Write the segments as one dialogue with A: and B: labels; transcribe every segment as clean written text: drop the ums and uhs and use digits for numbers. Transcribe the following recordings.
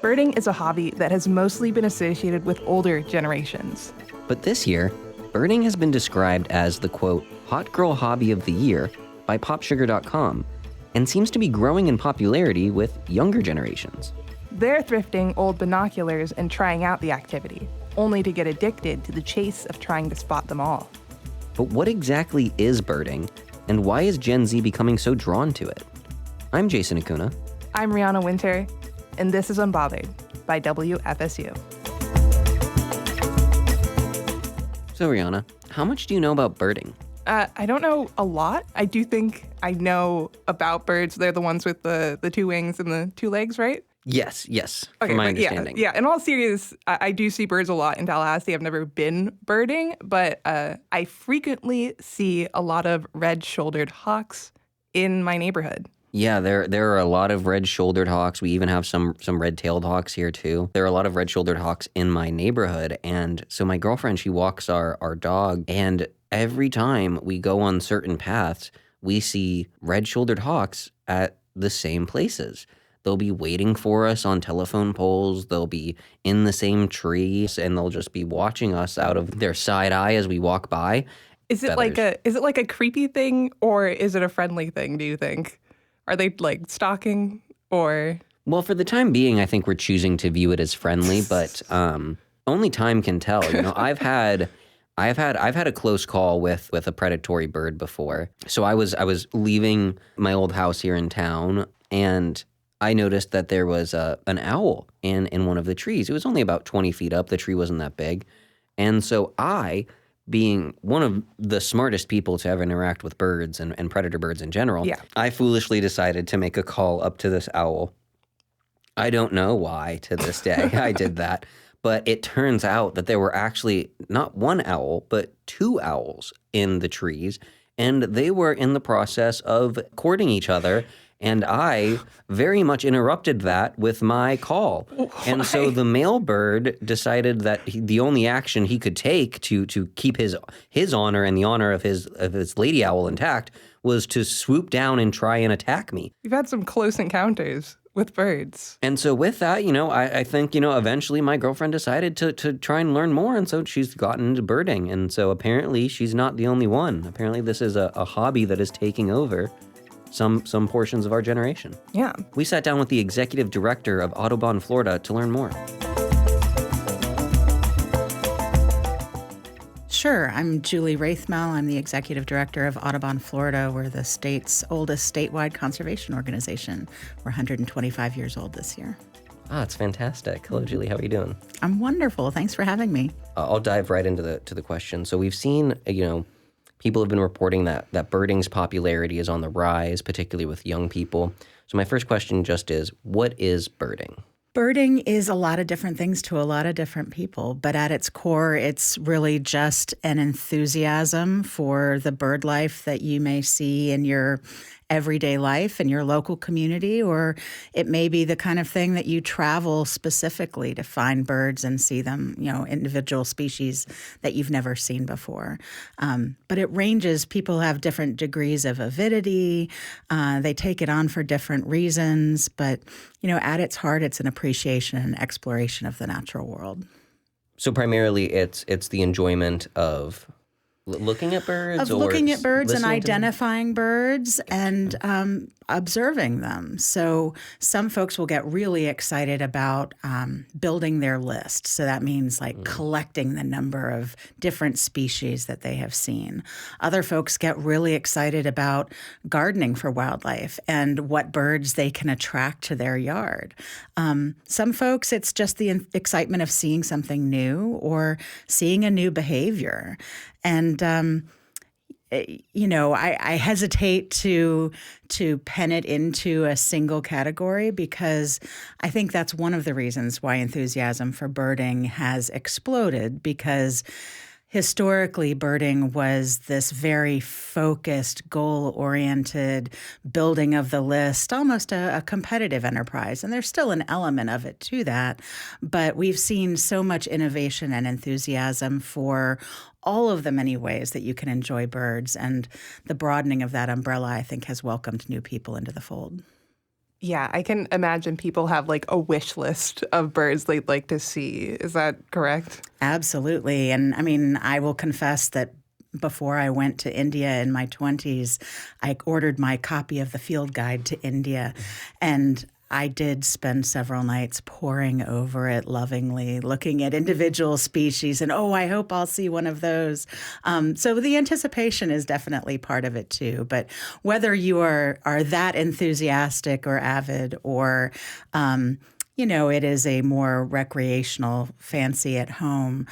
A: Birding is a hobby that has mostly been associated with older generations.
B: But this year, birding has been described as the, quote, hot girl hobby of the year by popsugar.com, and seems to be growing in popularity with younger generations.
A: They're thrifting old binoculars and trying out the activity, only to get addicted to the chase of trying to spot them all.
B: But what exactly is birding, and why is Gen Z becoming so drawn to it? I'm Jason Acuna.
A: I'm Rihanna Winter, and this is Unbothered by WFSU.
B: So Rihanna, how much do you know about birding?
A: I don't know a lot. I do think I know about birds. They're the ones with the two wings and the two legs, right?
B: Yes,
A: Okay,
B: from my understanding.
A: Yeah, in all seriousness, I do see birds a lot in Tallahassee. I've never been birding, but I frequently see a lot of red-shouldered hawks in my neighborhood.
B: Yeah, there are a lot of red-shouldered hawks. We even have some red-tailed hawks here too. There are a lot of red-shouldered hawks in my neighborhood, and so my girlfriend, she walks our dog, and every time we go on certain paths, we see red-shouldered hawks at the same places. They'll be waiting for us on telephone poles. They'll be in the same trees, and they'll just be watching us out of their side eye as we walk by.
A: Is it like a creepy thing, or is it a friendly thing, do you think? Are they like stalking or?
B: Well, for the time being, I think we're choosing to view it as friendly, but only time can tell. You know, I've had a close call with a predatory bird before. So I was leaving my old house here in town, and I noticed that there was an owl in one of the trees. It was only about 20 feet up. The tree wasn't that big. And so I, being one of the smartest people to ever interact with birds and predator birds in general, I foolishly decided to make a call up to this owl. I don't know why to this day I did that, but it turns out that there were actually not one owl, but two owls in the trees, and they were in the process of courting each other. And I very much interrupted that with my call.
A: Why?
B: And so the male bird decided that the only action he could take to keep his honor and the honor of his lady owl intact was to swoop down and try and attack me.
A: You've had some close encounters with birds.
B: And so with that, I think, eventually my girlfriend decided to try and learn more. And so she's gotten into birding. And so apparently she's not the only one. Apparently this is a hobby that is taking over some portions of our generation.
A: Yeah.
B: We sat down with the executive director of Audubon, Florida to learn more.
C: Sure. I'm Julie Raithmel. I'm the executive director of Audubon, Florida. We're the state's oldest statewide conservation organization. We're 125 years old this year.
B: Ah, it's fantastic. Hello, Julie. How are you doing?
C: I'm wonderful. Thanks for having me.
B: I'll dive right into the question. So we've seen, people have been reporting that birding's popularity is on the rise, particularly with young people. So my first question just is, what is birding?
C: Birding is a lot of different things to a lot of different people, but at its core, it's really just an enthusiasm for the bird life that you may see in your everyday life in your local community, or it may be the kind of thing that you travel specifically to find birds and see them, individual species that you've never seen before. But it ranges. People have different degrees of avidity. They take it on for different reasons, but, at its heart, it's an appreciation and exploration of the natural world.
B: So primarily it's the enjoyment of looking at birds?
C: Looking at birds and identifying birds and observing them. So some folks will get really excited about building their list. So that means collecting the number of different species that they have seen. Other folks get really excited about gardening for wildlife and what birds they can attract to their yard. Some folks, it's just the excitement of seeing something new or seeing a new behavior. And I hesitate to pen it into a single category because I think that's one of the reasons why enthusiasm for birding has exploded, because historically, birding was this very focused, goal-oriented building of the list, almost a competitive enterprise. And there's still an element of it to that. But we've seen so much innovation and enthusiasm for all of the many ways that you can enjoy birds. And the broadening of that umbrella, I think, has welcomed new people into the fold.
A: Yeah, I can imagine people have like a wish list of birds they'd like to see. Is that correct?
C: Absolutely. And I mean, I will confess that before I went to India in my 20s, I ordered my copy of the Field Guide to India. And I did spend several nights poring over it lovingly, looking at individual species, and I hope I'll see one of those. So the anticipation is definitely part of it too. But whether you are that enthusiastic or avid, or it is a more recreational fancy at home.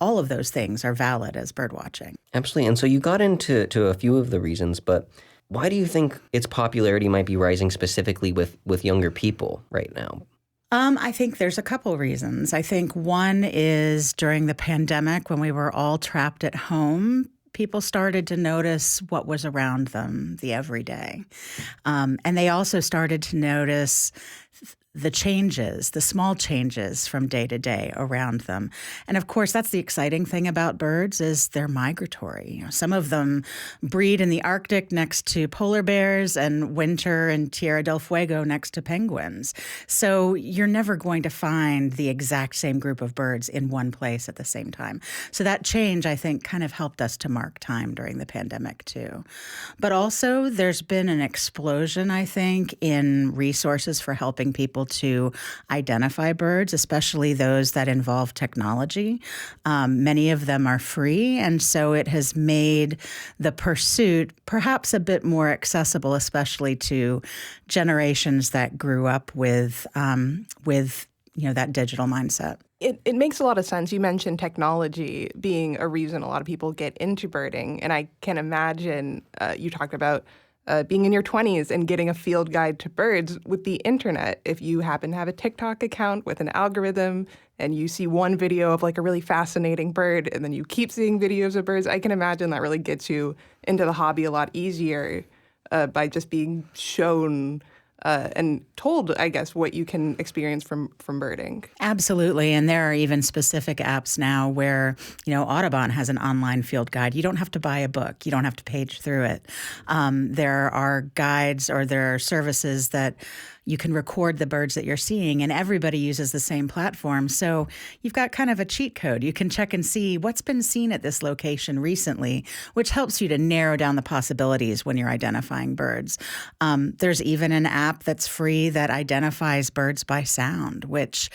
C: All of those things are valid as bird watching.
D: Absolutely. And so you got into a few of the reasons, but why do you think its popularity might be rising specifically with younger people right now?
C: I think there's a couple reasons. I think one is during the pandemic when we were all trapped at home, people started to notice what was around them, the everyday. And they also started to notice the changes, the small changes from day to day around them. And of course, that's the exciting thing about birds is they're migratory. Some of them breed in the Arctic next to polar bears and winter in Tierra del Fuego next to penguins. So you're never going to find the exact same group of birds in one place at the same time. So that change, I think, kind of helped us to mark time during the pandemic too. But also there's been an explosion, I think, in resources for helping people to identify birds, especially those that involve technology. Many of them are free, and so it has made the pursuit perhaps a bit more accessible, especially to generations that grew up with that digital mindset.
A: It makes a lot of sense. You mentioned technology being a reason a lot of people get into birding, and I can imagine you talked about being in your 20s and getting a field guide to birds with the internet. If you happen to have a TikTok account with an algorithm and you see one video of like a really fascinating bird and then you keep seeing videos of birds, I can imagine that really gets you into the hobby a lot easier by just being shown and told, I guess, what you can experience from birding.
C: Absolutely. And there are even specific apps now where, Audubon has an online field guide. You don't have to buy a book. You don't have to page through it. There are guides or there are services that you can record the birds that you're seeing, and everybody uses the same platform. So you've got kind of a cheat code. You can check and see what's been seen at this location recently, which helps you to narrow down the possibilities when you're identifying birds. There's even an app that's free that identifies birds by sound, which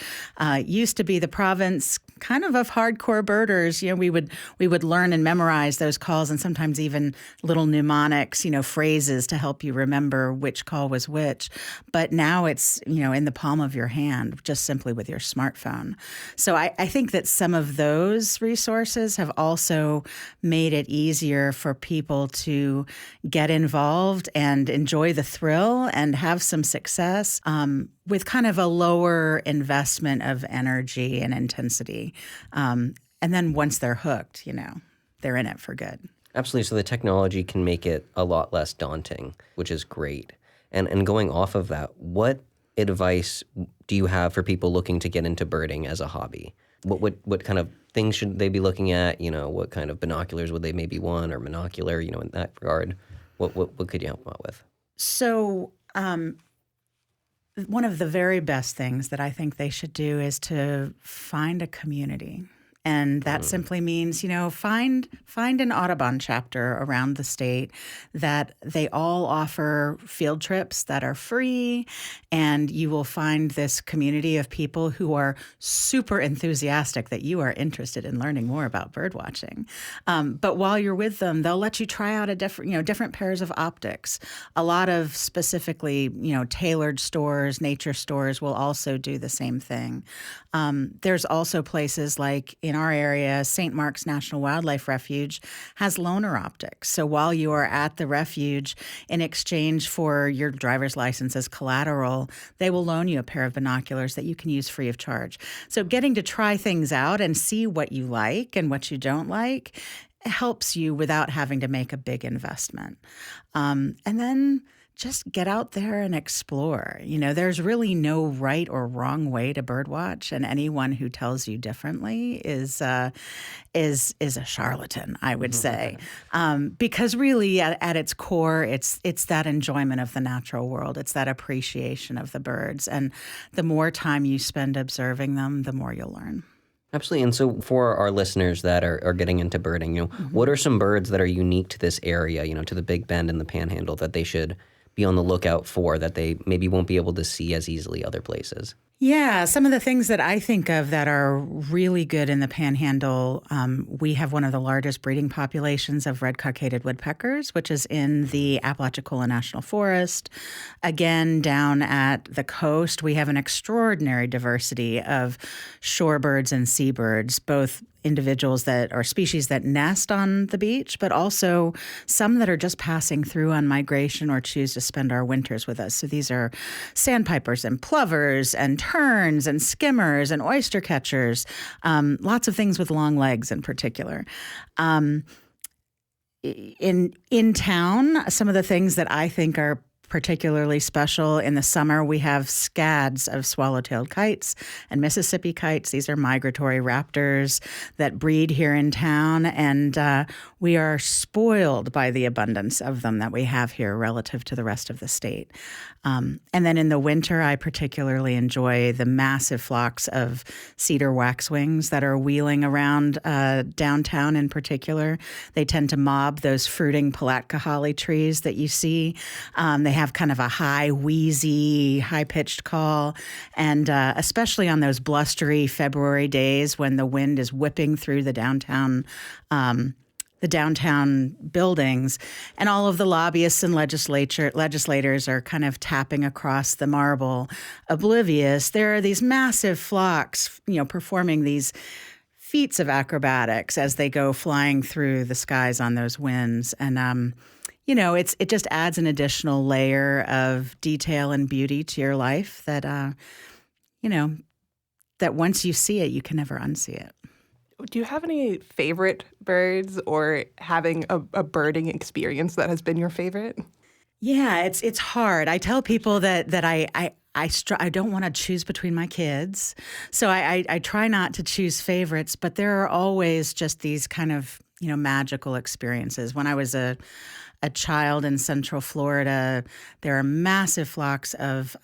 C: used to be the province kind of hardcore birders. We would learn and memorize those calls, and sometimes even little mnemonics, phrases to help you remember which call was which. But now it's, in the palm of your hand, just simply with your smartphone. So I think that some of those resources have also made it easier for people to get involved and enjoy the thrill and have some success with kind of a lower investment of energy and intensity. And then once they're hooked, they're in it for good.
D: Absolutely. So the technology can make it a lot less daunting, which is great. And going off of that, what advice do you have for people looking to get into birding as a hobby? What kind of things should they be looking at? What kind of binoculars would they maybe want, or monocular, in that regard? What could you help them out with?
C: So one of the very best things that I think they should do is to find a community. And that simply means, find an Audubon chapter around the state that they all offer field trips that are free, and you will find this community of people who are super enthusiastic that you are interested in learning more about bird watching. But while you're with them, they'll let you try out different pairs of optics. A lot of specifically, tailored stores, nature stores will also do the same thing. There's also places like in our area, St. Mark's National Wildlife Refuge has loaner optics. So while you are at the refuge, in exchange for your driver's license as collateral, they will loan you a pair of binoculars that you can use free of charge. So getting to try things out and see what you like and what you don't like helps you without having to make a big investment. And then just get out there and explore. There's really no right or wrong way to birdwatch, and anyone who tells you differently is a charlatan, I would say, because really at its core, it's that enjoyment of the natural world. It's that appreciation of the birds, and the more time you spend observing them, the more you'll learn.
D: Absolutely. And so for our listeners that are getting into birding, what are some birds that are unique to this area, to the Big Bend and the Panhandle that they should be on the lookout for that they maybe won't be able to see as easily other places?
C: Yeah, some of the things that I think of that are really good in the Panhandle, we have one of the largest breeding populations of red-cockaded woodpeckers, which is in the Apalachicola National Forest. Again, down at the coast, we have an extraordinary diversity of shorebirds and seabirds, both individuals that are species that nest on the beach, but also some that are just passing through on migration or choose to spend our winters with us. So these are sandpipers and plovers and terns and skimmers and oyster catchers, lots of things with long legs in particular. In town, some of the things that I think are particularly special in the summer, we have scads of swallow-tailed kites and Mississippi kites. These are migratory raptors that breed here in town, and we are spoiled by the abundance of them that we have here relative to the rest of the state. And then in the winter, I particularly enjoy the massive flocks of cedar waxwings that are wheeling around downtown in particular. They tend to mob those fruiting Palatka holly trees that you see. They have kind of a high, wheezy, high-pitched call, and especially on those blustery February days when the wind is whipping through the downtown buildings, and all of the lobbyists and legislators are kind of tapping across the marble, oblivious. There are these massive flocks, performing these feats of acrobatics as they go flying through the skies on those winds, and it just adds an additional layer of detail and beauty to your life that that once you see it, you can never unsee it.
A: Do you have any favorite birds, or having a birding experience that has been your favorite?
C: Yeah, it's hard. I tell people that I don't want to choose between my kids, so I try not to choose favorites. But there are always just these kind of magical experiences. When I was a child in Central Florida, there are massive flocks of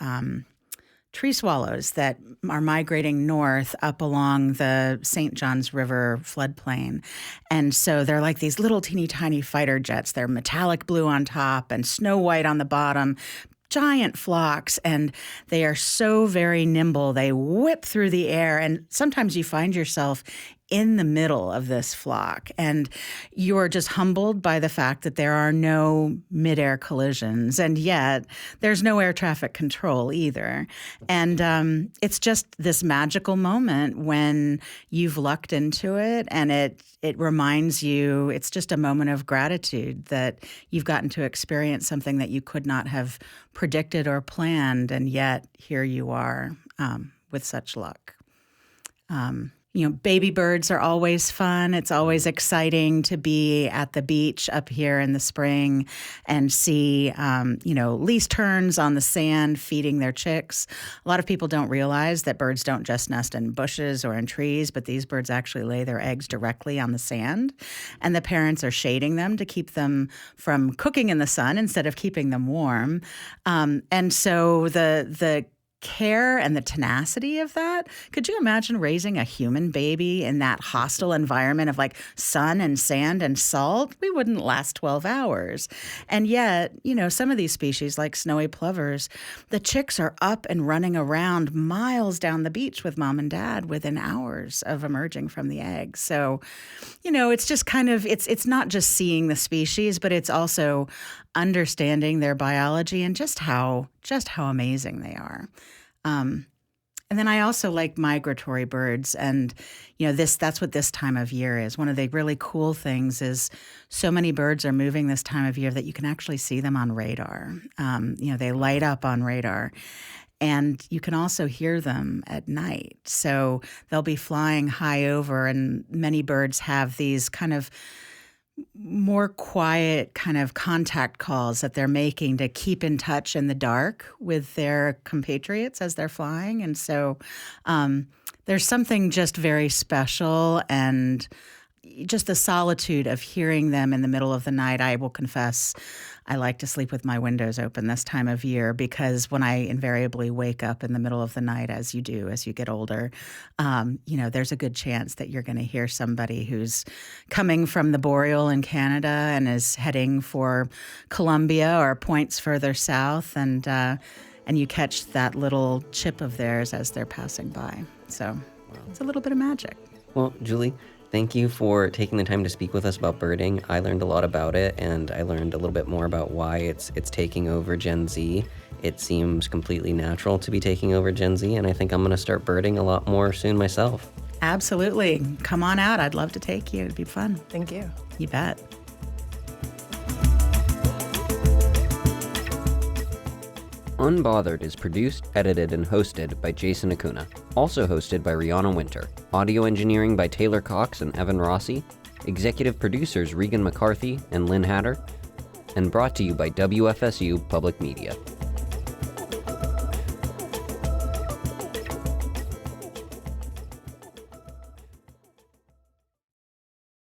C: tree swallows that are migrating north up along the St. Johns River floodplain. And so they're like these little teeny tiny fighter jets. They're metallic blue on top and snow white on the bottom. Giant flocks, and they are so very nimble. They whip through the air, and sometimes you find yourself in the middle of this flock, and you're just humbled by the fact that there are no midair collisions, and yet there's no air traffic control either. And it's just this magical moment when you've lucked into it, and it reminds you, it's just a moment of gratitude that you've gotten to experience something that you could not have predicted or planned, and yet here you are with such luck. Baby birds are always fun. It's always exciting to be at the beach up here in the spring and see, least terns on the sand feeding their chicks. A lot of people don't realize that birds don't just nest in bushes or in trees, but these birds actually lay their eggs directly on the sand. And the parents are shading them to keep them from cooking in the sun instead of keeping them warm. And so the care and the tenacity of that. Could you imagine raising a human baby in that hostile environment of like sun and sand and salt? We wouldn't last 12 hours. And yet, some of these species like snowy plovers, the chicks are up and running around miles down the beach with mom and dad within hours of emerging from the eggs. So, it's just kind of, it's not just seeing the species, but it's also understanding their biology and just how amazing they are. And then I also like migratory birds, and that's what this time of year is. One of the really cool things is so many birds are moving this time of year that you can actually see them on radar. They light up on radar. And you can also hear them at night. So they'll be flying high over, and many birds have these kind of more quiet kind of contact calls that they're making to keep in touch in the dark with their compatriots as they're flying. And so there's something just very special, and just the solitude of hearing them in the middle of the night. I will confess, I like to sleep with my windows open this time of year, because when I invariably wake up in the middle of the night, as you do as you get older, there's a good chance that you're going to hear somebody who's coming from the Boreal in Canada and is heading for Colombia or points further south, and you catch that little chip of theirs as they're passing by. So it's a little bit of magic.
D: Well, Julie, thank you for taking the time to speak with us about birding. I learned a lot about it, and I learned a little bit more about why it's taking over Gen Z. It seems completely natural to be taking over Gen Z, and I think I'm going to start birding a lot more soon myself.
C: Absolutely. Come on out. I'd love to take you. It'd be fun.
A: Thank you.
C: You bet.
B: Unbothered is produced, edited, and hosted by Jason Acuna. Also hosted by Rihanna Winter. Audio engineering by Taylor Cox and Evan Rossi. Executive producers Regan McCarthy and Lynn Hatter. And brought to you by WFSU Public Media.